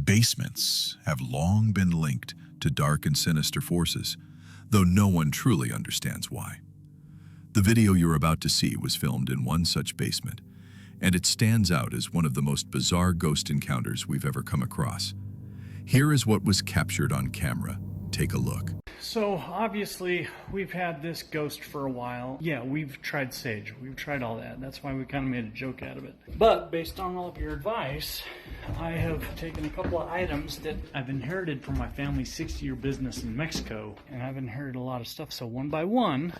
Basements have long been linked to dark and sinister forces, though no one truly understands why. The video you're about to see was filmed in one such basement, and it stands out as one of the most bizarre ghost encounters we've ever come across. Here is what was captured on camera. Take a look. So obviously we've had this ghost for a while. Yeah, we've tried sage. We've tried all that. That's why we kind of made a joke out of it. But based on all of your advice, I have taken a couple of items that I've inherited from my family's 60-year business in Mexico. And I've inherited a lot of stuff. So one by one,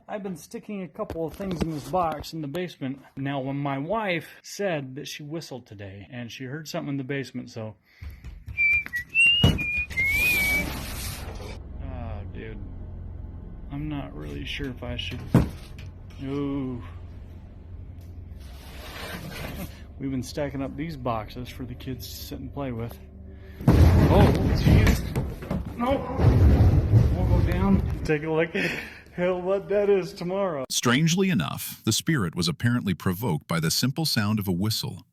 I've been sticking a couple of things in this box in the basement. Now, when my wife said that she whistled today and she heard something in the basement, so... Dude, I'm not really sure if I should... Ooh. We've been stacking up these boxes for the kids to sit and play with. Oh, jeez. No. We'll go down, take a look at hell what that is tomorrow. Strangely enough, the spirit was apparently provoked by the simple sound of a whistle,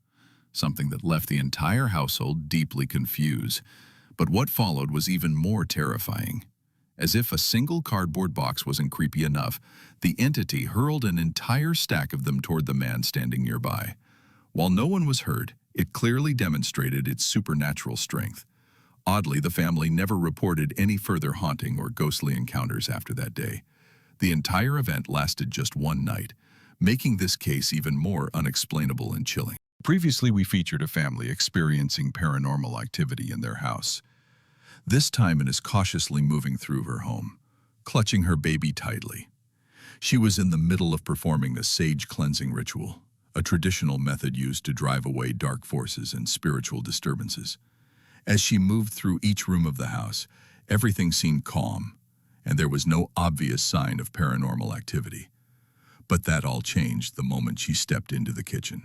something that left the entire household deeply confused. But what followed was even more terrifying. As if a single cardboard box wasn't creepy enough, the entity hurled an entire stack of them toward the man standing nearby. While no one was hurt, it clearly demonstrated its supernatural strength. Oddly, the family never reported any further haunting or ghostly encounters after that day. The entire event lasted just one night, making this case even more unexplainable and chilling. Previously, we featured a family experiencing paranormal activity in their house. This time it is cautiously moving through her home, clutching her baby tightly. She was in the middle of performing a sage cleansing ritual, a traditional method used to drive away dark forces and spiritual disturbances. As she moved through each room of the house, everything seemed calm, and there was no obvious sign of paranormal activity. But that all changed the moment she stepped into the kitchen.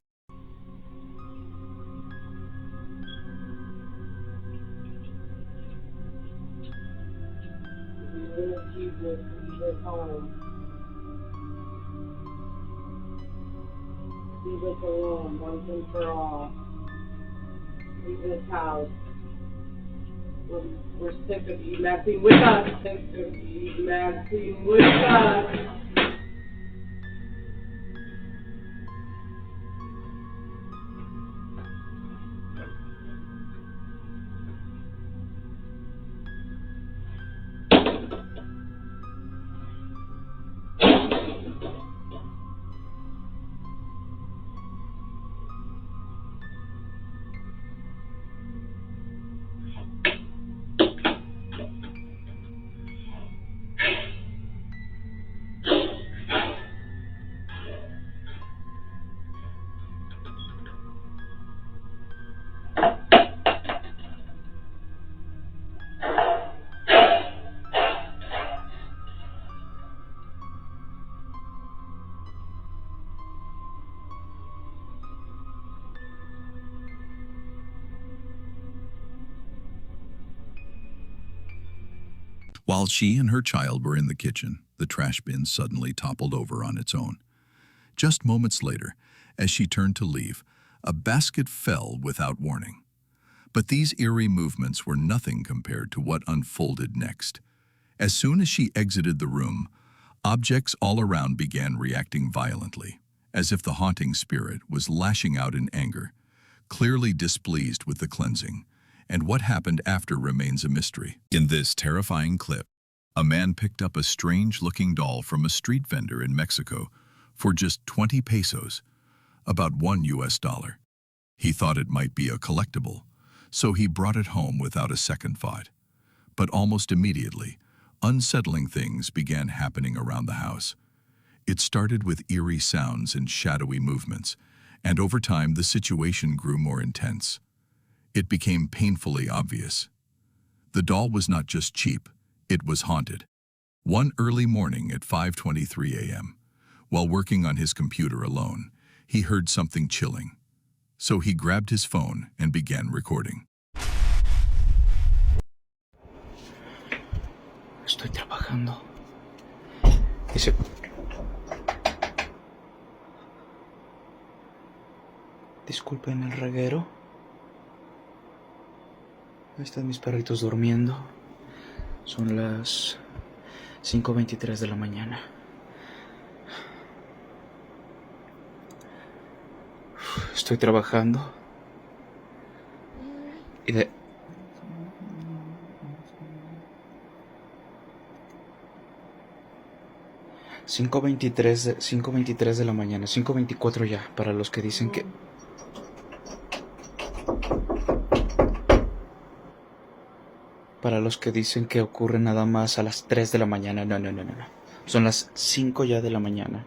Keep this home. Leave us alone once and for all. Leave this house. We're sick of you messing with us. Sick of you messing with us. While she and her child were in the kitchen, the trash bin suddenly toppled over on its own. Just moments later, as she turned to leave, a basket fell without warning. But these eerie movements were nothing compared to what unfolded next. As soon as she exited the room, objects all around began reacting violently, as if the haunting spirit was lashing out in anger, clearly displeased with the cleansing. And what happened after remains a mystery. In this terrifying clip, a man picked up a strange-looking doll from a street vendor in Mexico for just 20 pesos, about $1. He thought it might be a collectible, so he brought it home without a second thought. But almost immediately, unsettling things began happening around the house. It started with eerie sounds and shadowy movements, and over time the situation grew more intense. It became painfully obvious. The doll was not just cheap, it was haunted. One early morning at 5:23 a.m., while working on his computer alone, he heard something chilling. So he grabbed his phone and began recording. Estoy trabajando. Dice... Disculpen el reguero. Ahí están mis perritos durmiendo. Son las 5:23 de la mañana. Estoy trabajando. Y de... cinco veintitrés de la mañana, 5:24 ya, para los que dicen que... Para los que dicen que ocurre nada más a las 3 de la mañana. No. Son las 5 ya de la mañana.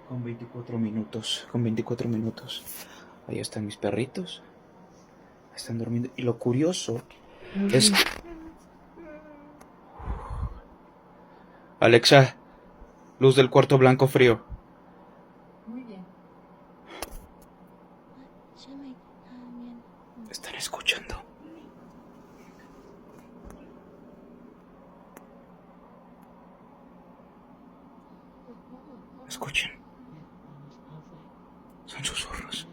Con 24 minutos. Ahí están mis perritos. Están durmiendo. Y lo curioso es... Alexa, luz del cuarto blanco frío. Muy bien. Están escuchando. Escuchen. Son susurros.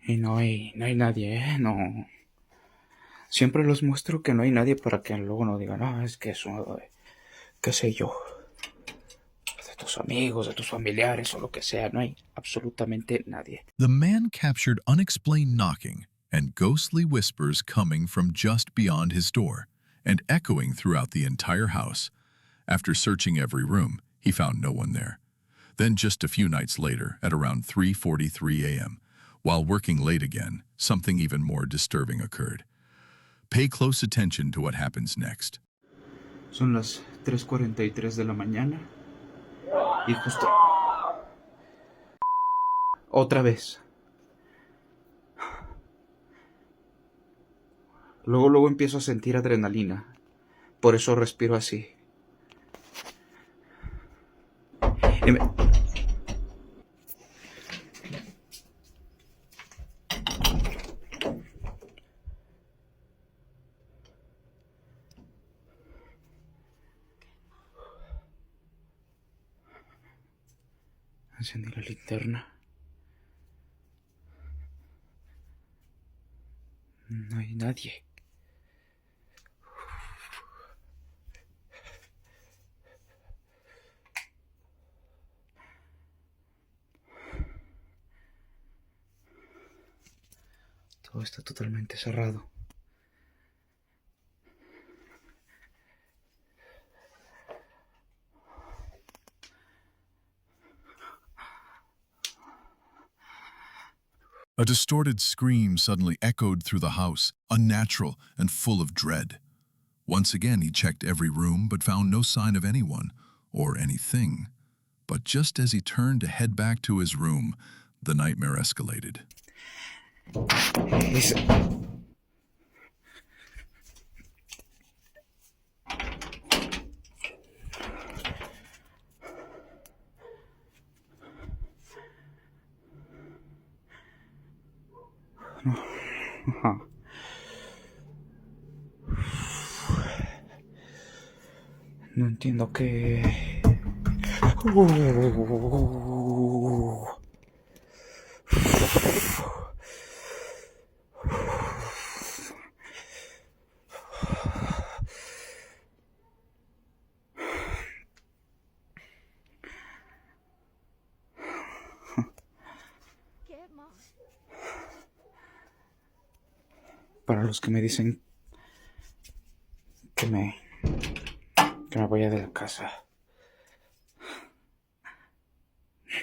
Y no hay nadie, ¿eh? No. Siempre los muestro que no hay nadie para que luego no digan, no, es que eso, qué sé yo, de tus amigos, de tus familiares o lo que sea. No hay absolutamente nadie. The man captured unexplained knocking and ghostly whispers coming from just beyond his door and echoing throughout the entire house. After searching every room, he found no one there. Then just a few nights later, at around 3:43 a.m., while working late again, something even more disturbing occurred. Pay close attention to what happens next. Son las 3:43 de la mañana. Y justo... Otra vez. Luego empiezo a sentir adrenalina. Por eso respiro así. Y me... Encendí la linterna. No hay nadie. Todo está totalmente cerrado. A distorted scream suddenly echoed through the house, unnatural and full of dread. Once again, he checked every room but found no sign of anyone or anything. But just as he turned to head back to his room, the nightmare escalated. No entiendo qué... Para los que me dicen que me vaya de la casa.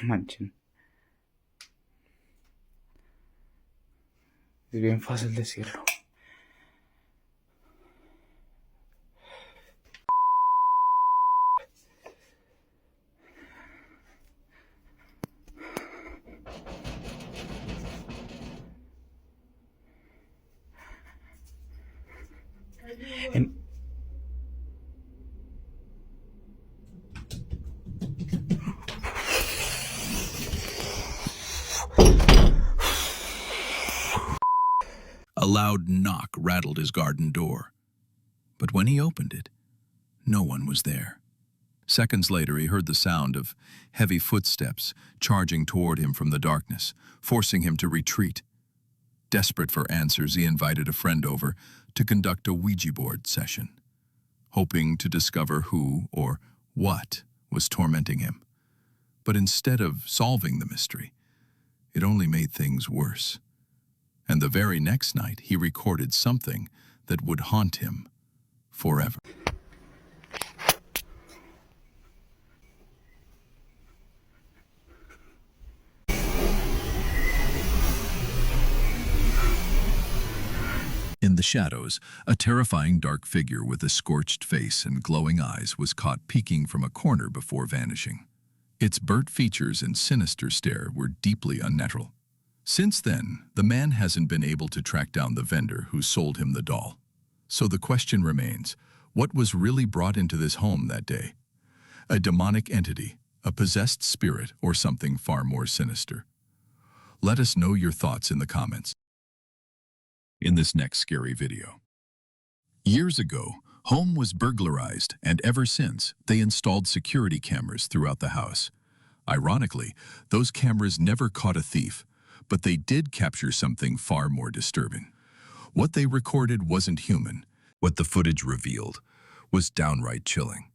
No manchen. Es bien fácil decirlo. En- A loud knock rattled his garden door. But when he opened it, no one was there. Seconds later, he heard the sound of heavy footsteps charging toward him from the darkness, forcing him to retreat. Desperate for answers, he invited a friend over to conduct a Ouija board session, hoping to discover who or what was tormenting him. But instead of solving the mystery, it only made things worse. And the very next night, he recorded something that would haunt him forever. In the shadows, a terrifying dark figure with a scorched face and glowing eyes was caught peeking from a corner before vanishing. Its burnt features and sinister stare were deeply unnatural. Since then, the man hasn't been able to track down the vendor who sold him the doll. So the question remains, what was really brought into this home that day? A demonic entity, a possessed spirit, or something far more sinister? Let us know your thoughts in the comments in this next scary video. Years ago, home was burglarized, and ever since, they installed security cameras throughout the house. Ironically, those cameras never caught a thief, but they did capture something far more disturbing. What they recorded wasn't human. What the footage revealed was downright chilling.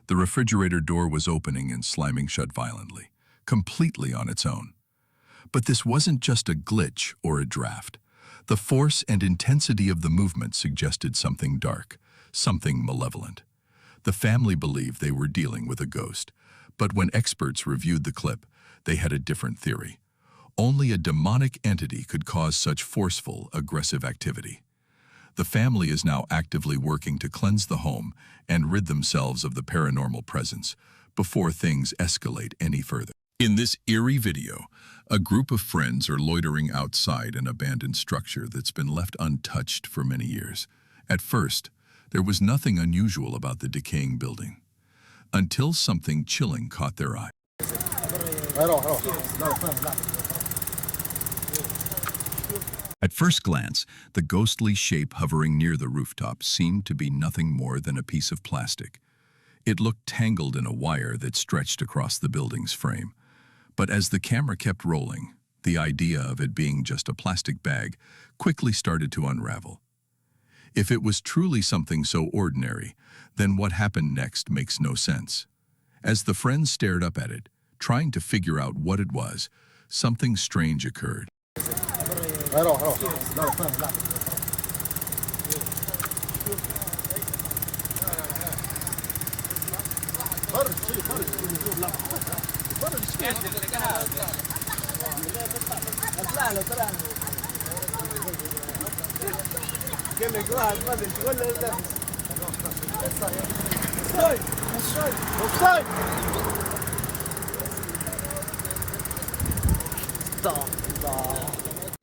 The refrigerator door was opening and slamming shut violently, completely on its own. But this wasn't just a glitch or a draft. The force and intensity of the movement suggested something dark, something malevolent. The family believed they were dealing with a ghost, but when experts reviewed the clip, they had a different theory. Only a demonic entity could cause such forceful, aggressive activity. The family is now actively working to cleanse the home and rid themselves of the paranormal presence before things escalate any further. In this eerie video, a group of friends are loitering outside an abandoned structure that's been left untouched for many years. At first, there was nothing unusual about the decaying building, until something chilling caught their eye. At first glance, the ghostly shape hovering near the rooftop seemed to be nothing more than a piece of plastic. It looked tangled in a wire that stretched across the building's frame. But as the camera kept rolling, the idea of it being just a plastic bag quickly started to unravel. If it was truly something so ordinary, then what happened next makes no sense. As the friends stared up at it, trying to figure out what it was, something strange occurred.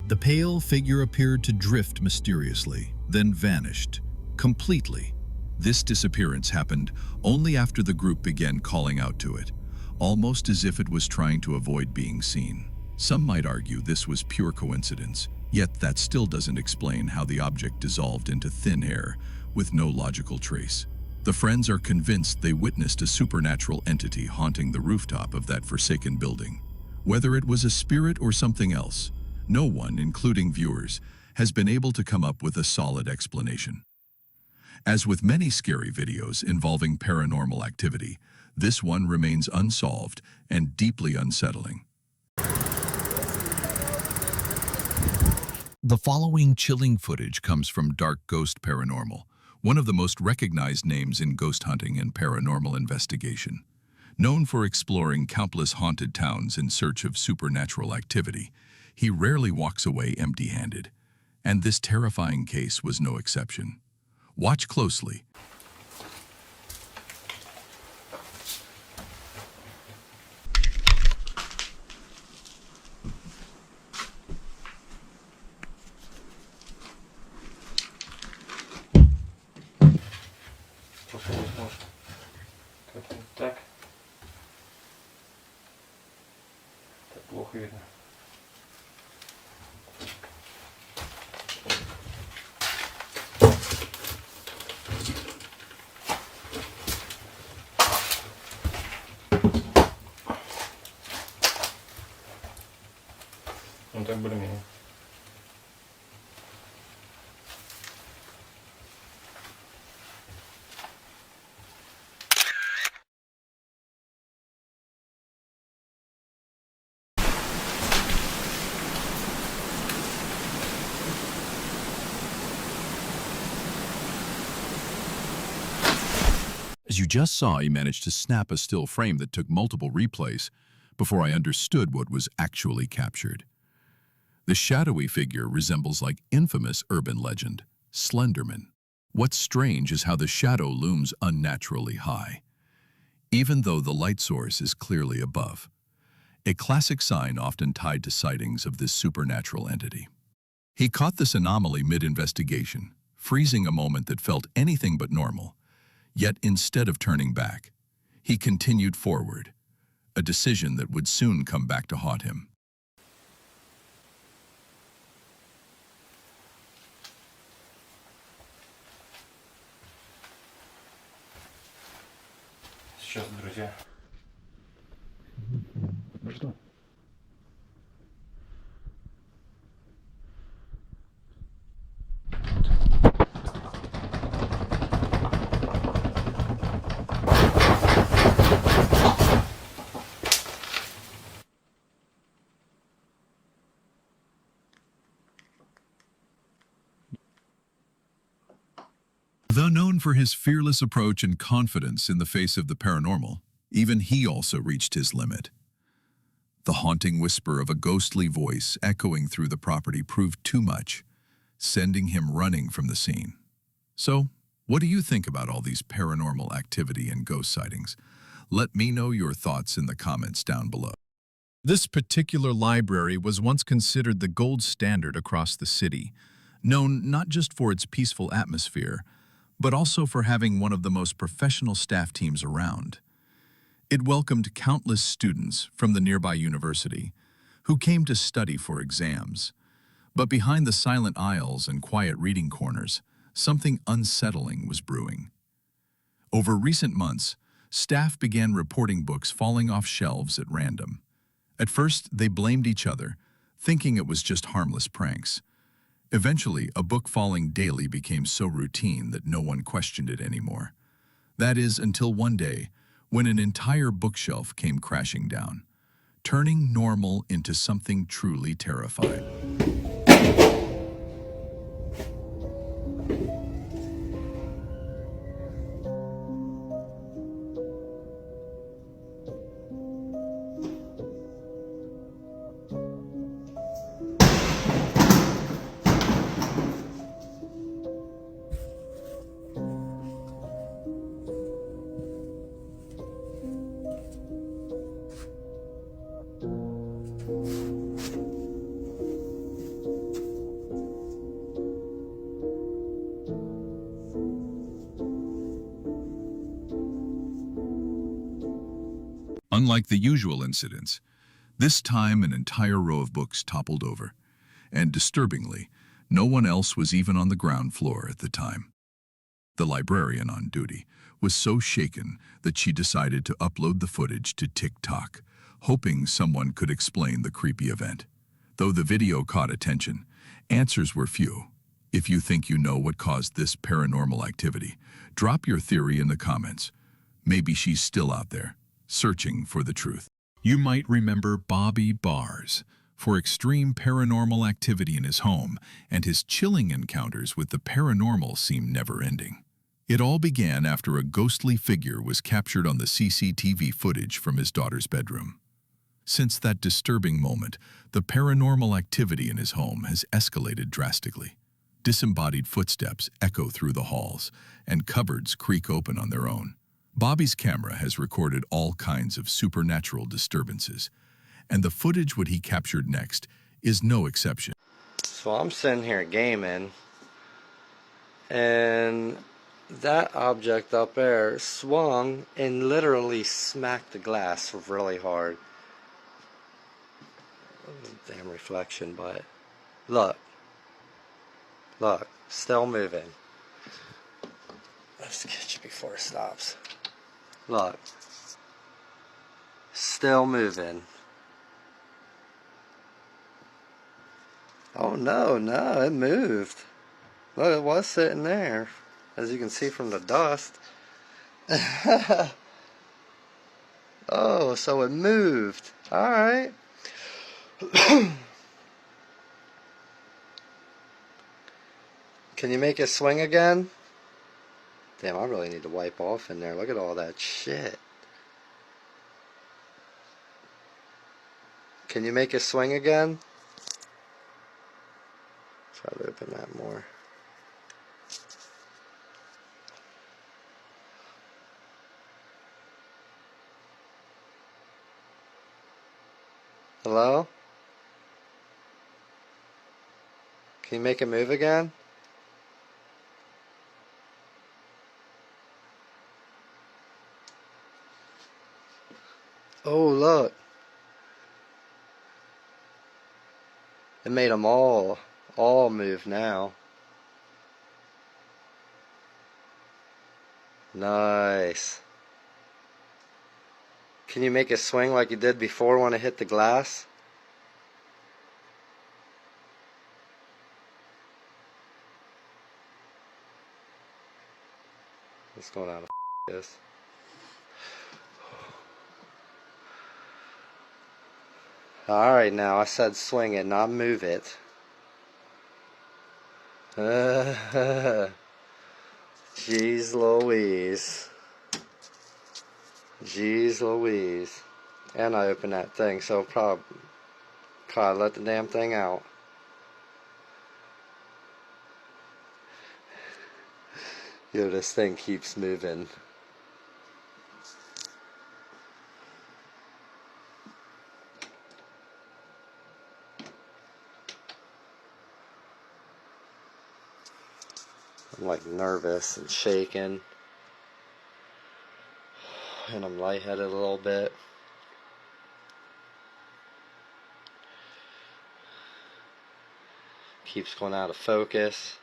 The pale figure appeared to drift mysteriously, then vanished completely. This disappearance happened only after the group began calling out to it, almost as if it was trying to avoid being seen. Some might argue this was pure coincidence, yet that still doesn't explain how the object dissolved into thin air with no logical trace. The friends are convinced they witnessed a supernatural entity haunting the rooftop of that forsaken building. Whether it was a spirit or something else, no one, including viewers, has been able to come up with a solid explanation. As with many scary videos involving paranormal activity, this one remains unsolved and deeply unsettling. The following chilling footage comes from Dark Ghost Paranormal, one of the most recognized names in ghost hunting and paranormal investigation. Known for exploring countless haunted towns in search of supernatural activity, he rarely walks away empty-handed, and this terrifying case was no exception. Watch closely. Так. Так плохо видно. Ну так более-менее. As you just saw, he managed to snap a still frame that took multiple replays before I understood what was actually captured. The shadowy figure resembles like infamous urban legend, Slenderman. What's strange is how the shadow looms unnaturally high, even though the light source is clearly above, a classic sign often tied to sightings of this supernatural entity. He caught this anomaly mid-investigation, freezing a moment that felt anything but normal. Yet instead of turning back, he continued forward, a decision that would soon come back to haunt him. Сейчас, друзья. Что? Though known for his fearless approach and confidence in the face of the paranormal, even he also reached his limit. The haunting whisper of a ghostly voice echoing through the property proved too much, sending him running from the scene. So, what do you think about all these paranormal activity and ghost sightings? Let me know your thoughts in the comments down below. This particular library was once considered the gold standard across the city, known not just for its peaceful atmosphere, but also for having one of the most professional staff teams around. It welcomed countless students from the nearby university who came to study for exams. But behind the silent aisles and quiet reading corners, something unsettling was brewing. Over recent months, staff began reporting books falling off shelves at random. At first, they blamed each other, thinking it was just harmless pranks. Eventually, a book falling daily became so routine that no one questioned it anymore. That is, until one day, when an entire bookshelf came crashing down, turning normal into something truly terrifying. Unlike the usual incidents, this time an entire row of books toppled over, and disturbingly, no one else was even on the ground floor at the time. The librarian on duty was so shaken that she decided to upload the footage to TikTok, hoping someone could explain the creepy event. Though the video caught attention, answers were few. If you think you know what caused this paranormal activity, drop your theory in the comments. Maybe she's still out there, searching for the truth. You might remember Bobby Bars for extreme paranormal activity in his home, and his chilling encounters with the paranormal seem never-ending. It all began after a ghostly figure was captured on the CCTV footage from his daughter's bedroom. Since that disturbing moment, the paranormal activity in his home has escalated drastically. Disembodied footsteps echo through the halls, and cupboards creak open on their own. Bobby's camera has recorded all kinds of supernatural disturbances, and the footage what he captured next is no exception. So I'm sitting here gaming, and that object up there swung and literally smacked the glass really hard. Damn reflection, but look, still moving. Let's get you before it stops. Look, still moving. Oh no, it moved. Look, it was sitting there, as you can see from the dust. Oh, so it moved. Alright. Can you make it swing again? Damn, I really need to wipe off in there. Look at all that shit. Can you make it swing again? Try to open that more. Hello? Can you make it move again? Oh, look. It made them all move now. Nice. Can you make it swing like you did before when it hit the glass? What's going on? This. Alright, now I said swing it, not move it. Jeez Louise. Jeez Louise. And I opened that thing, so probably let the damn thing out. Yo, this thing keeps moving. I'm like nervous and shaking, and I'm lightheaded a little bit. Keeps going out of focus.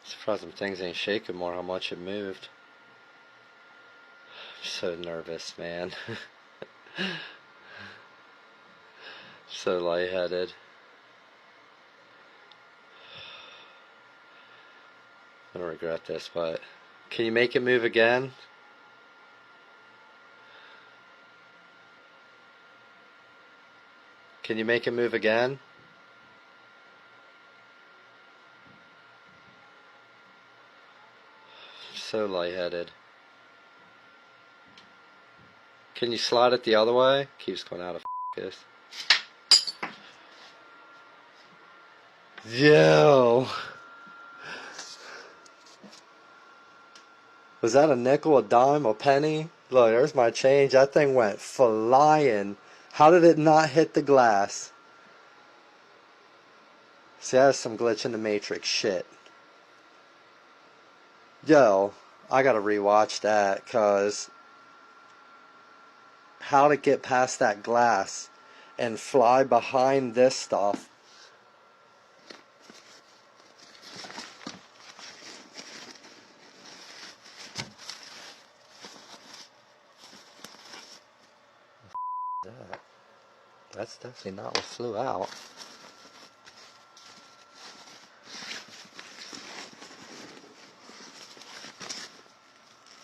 Surprised some things ain't shaking more, how much it moved. I'm so nervous, man. So lightheaded. I don't regret this, but can you make it move again? Can you make it move again? So lightheaded. Can you slide it the other way? Keeps going out of focus. Yo! Was that a nickel, a dime, a penny? Look, there's my change. That thing went flying. How did it not hit the glass? See, that's some glitch in the matrix shit. Yo, I gotta rewatch that, cause how to get past that glass and fly behind this stuff. That's definitely not what flew out.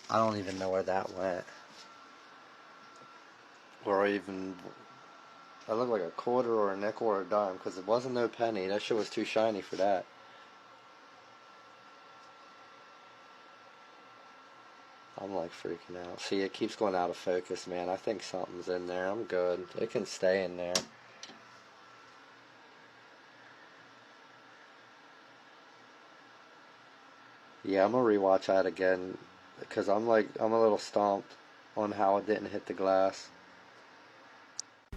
I don't even know where that went. Or even... That looked like a quarter or a nickel or a dime, because it wasn't no penny. That shit was too shiny for that. I'm like freaking out. See, it keeps going out of focus, man. I think something's in there. I'm good. It can stay in there. Yeah, I'm gonna rewatch that again, because I'm a little stumped on how it didn't hit the glass.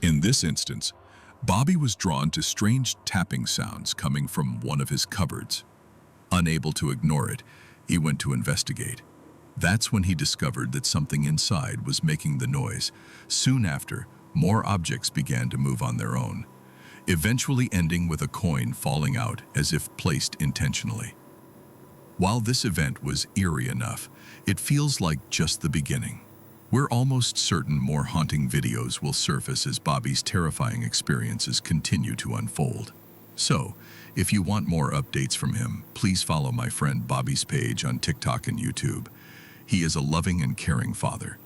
In this instance, Bobby was drawn to strange tapping sounds coming from one of his cupboards. Unable to ignore it, he went to investigate. That's when he discovered that something inside was making the noise. Soon after, more objects began to move on their own, eventually ending with a coin falling out as if placed intentionally. While this event was eerie enough, it feels like just the beginning. We're almost certain more haunting videos will surface as Bobby's terrifying experiences continue to unfold. So, if you want more updates from him, please follow my friend Bobby's page on TikTok and YouTube. He is a loving and caring father,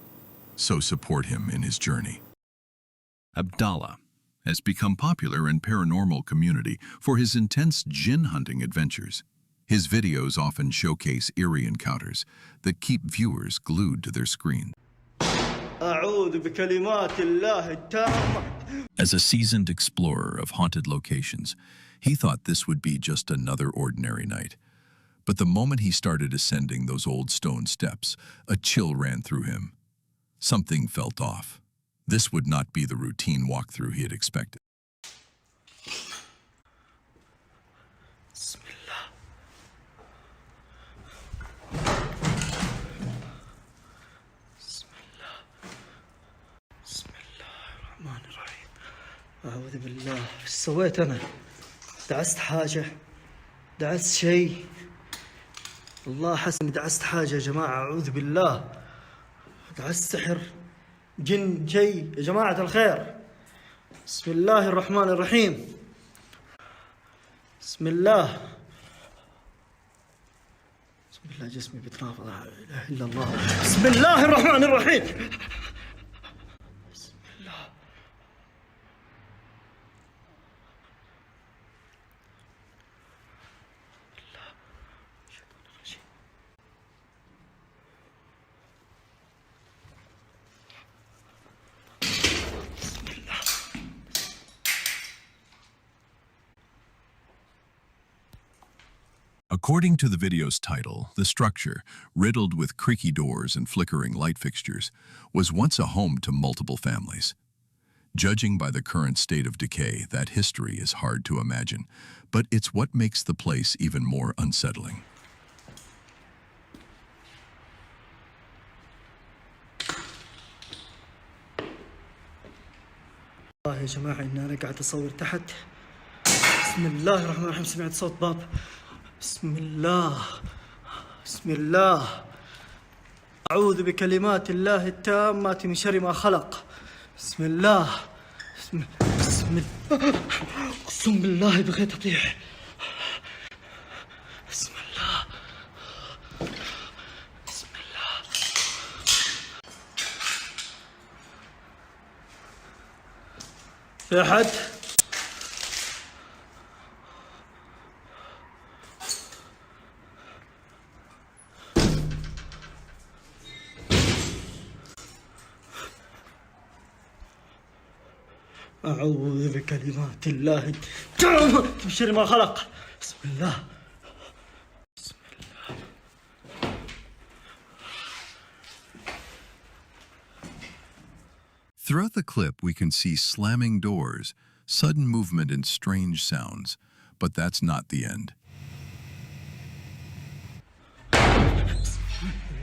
so support him in his journey. Abdallah has become popular in paranormal community for his intense jinn hunting adventures. His videos often showcase eerie encounters that keep viewers glued to their screen. As a seasoned explorer of haunted locations, he thought this would be just another ordinary night. But the moment he started ascending those old stone steps, a chill ran through him. Something felt off. This would not be the routine walkthrough he had expected. أعوذ بالله إيش سويت أنا؟ دعست حاجة؟ دعست شيء؟ الله حسن دعست حاجة يا جماعة، أعوذ بالله. دعست سحر، جن، شيء يا جماعة الخير. بسم الله الرحمن الرحيم. بسم الله. بسم الله جسمي بيتنافض، لا إله إلا الله. بسم الله الرحمن الرحيم. According to the video's title, the structure, riddled with creaky doors and flickering light fixtures, was once a home to multiple families. Judging by the current state of decay, that history is hard to imagine, but it's what makes the place even more unsettling. يا جماعة إن أنا قاعد أصور تحت. بسم الله الرحمن الرحيم. سمعت صوت باب. بسم الله. بسم الله. أعوذ بكلمات الله التامات من شر ما خلق. بسم الله. بسم الله. أقسم بالله بغيت أطيح. بسم الله. بسم الله. في أحد؟ أعوذ بكلمات الله التامات من شر ما خلق. بسم الله. بسم الله. Throughout the clip, we can see slamming doors, sudden movement, and strange sounds, but that's not the end.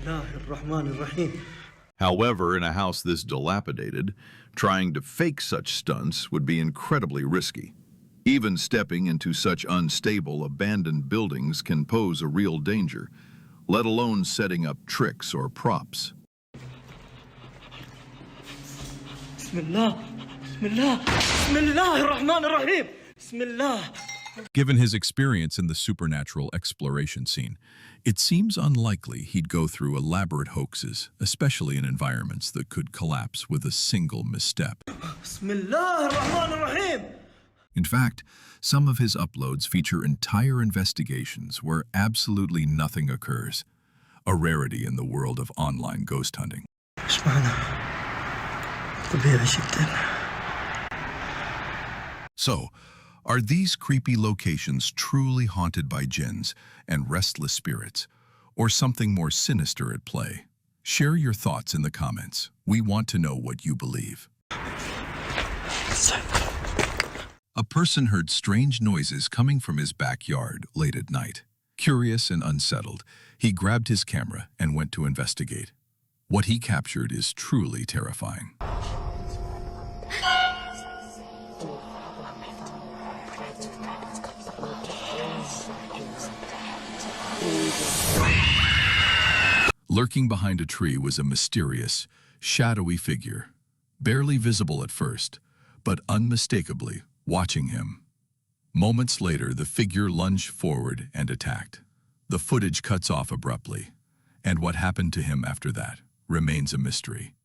الله الرحمن الرحيم. However, in a house this dilapidated, trying to fake such stunts would be incredibly risky. Even stepping into such unstable, abandoned buildings can pose a real danger, let alone setting up tricks or props. بسم الله بسم الله بسم الله الرحمن الرحيم. بسم الله. Given his experience in the supernatural exploration scene, it seems unlikely he'd go through elaborate hoaxes, especially in environments that could collapse with a single misstep. بسم الله الرحمن الرحيم. In fact, some of his uploads feature entire investigations where absolutely nothing occurs, a rarity in the world of online ghost hunting. ايش معنى؟ طبيعي جدا. So, are these creepy locations truly haunted by jinns and restless spirits, or something more sinister at play? Share your thoughts in the comments. We want to know what you believe. A person heard strange noises coming from his backyard late at night. Curious and unsettled, he grabbed his camera and went to investigate. What he captured is truly terrifying. Lurking behind a tree was a mysterious, shadowy figure, barely visible at first, but unmistakably watching him. Moments later, the figure lunged forward and attacked. The footage cuts off abruptly, and what happened to him after that remains a mystery.